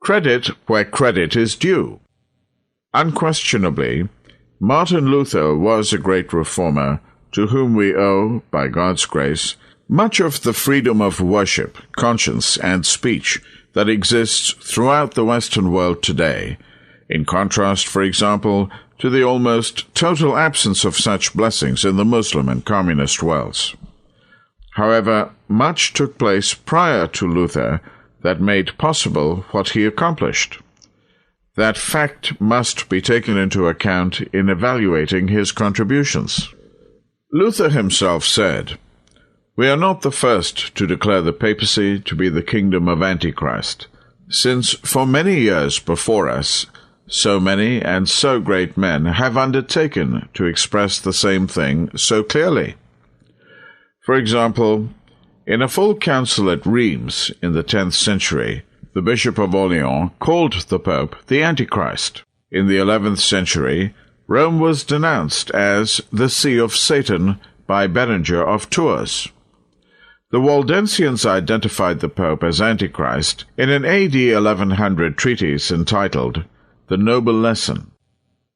Credit where credit is due. Unquestionably, Martin Luther was a great reformer to whom we owe, by God's grace, much of the freedom of worship, conscience, and speech that exists throughout the Western world today, in contrast, for example, to the almost total absence of such blessings in the Muslim and communist worlds. However, much took place prior to Luther that made possible what he accomplished. That fact must be taken into account in evaluating his contributions. Luther himself said, "We are not the first to declare the papacy to be the kingdom of Antichrist, since for many years before us, so many and so great men have undertaken to express the same thing so clearly." For example, in a full council at Rheims in the 10th century, the Bishop of Orleans called the Pope the Antichrist. In the 11th century, Rome was denounced as the See of Satan by Berean of Tours. The Waldensians identified the Pope as Antichrist in an AD 1100 treatise entitled The Noble Lesson.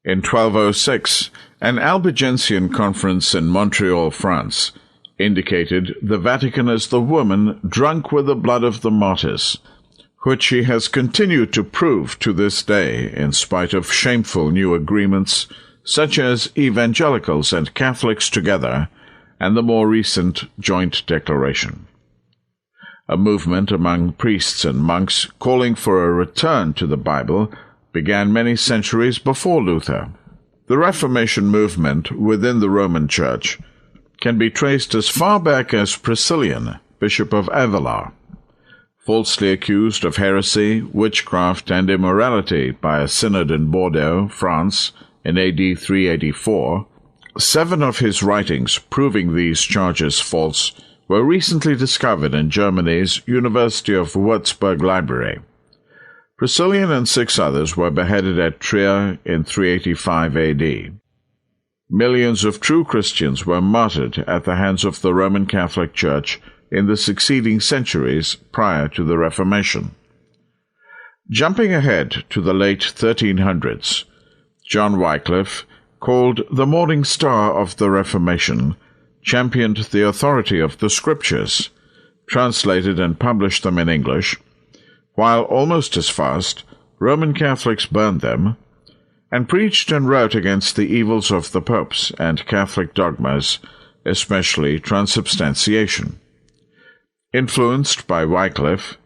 In 1206, an Albigensian conference in Montreal, France, indicated the Vatican as the woman drunk with the blood of the martyrs, which she has continued to prove to this day in spite of shameful new agreements such as evangelicals and Catholics together and the more recent joint declaration. A movement among priests and monks calling for a return to the Bible began many centuries before Luther. The Reformation movement within the Roman Church can be traced as far back as Priscillian, Bishop of Avila. Falsely accused of heresy, witchcraft, and immorality by a synod in Bordeaux, France, in AD 384, 7 of his writings proving these charges false were recently discovered in Germany's University of Würzburg library. Priscillian and 6 others were beheaded at Trier in 385 AD. Millions of true Christians were martyred at the hands of the Roman Catholic Church in the succeeding centuries prior to the Reformation. Jumping ahead to the late 1300s, John Wycliffe, called the Morning Star of the Reformation, championed the authority of the Scriptures, translated and published them in English, while almost as fast Roman Catholics burned them, and preached and wrote against the evils of the popes and Catholic dogmas, especially transubstantiation. Influenced by Wycliffe,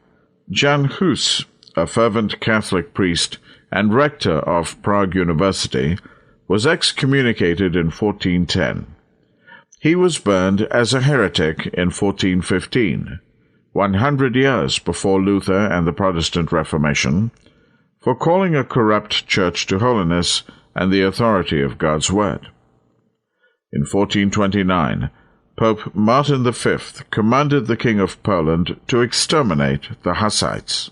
Jan Hus, a fervent Catholic priest and rector of Prague University, was excommunicated in 1410. He was burned as a heretic in 1415, 100 years before Luther and the Protestant Reformation, for calling a corrupt church to holiness and the authority of God's Word. In 1429, Pope Martin V commanded the King of Poland to exterminate the Hussites.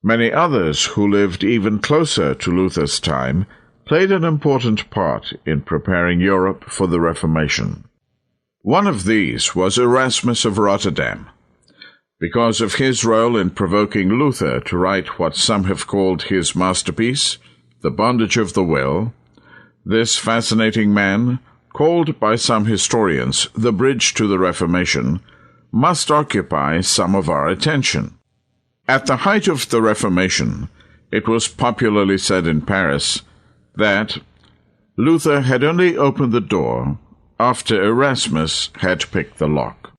Many others who lived even closer to Luther's time played an important part in preparing Europe for the Reformation. One of these was Erasmus of Rotterdam. Because of his role in provoking Luther to write what some have called his masterpiece, The Bondage of the Will, this fascinating man, called by some historians the bridge to the Reformation, must occupy some of our attention. At the height of the Reformation, it was popularly said in Paris that Luther had only opened the door after Erasmus had picked the lock.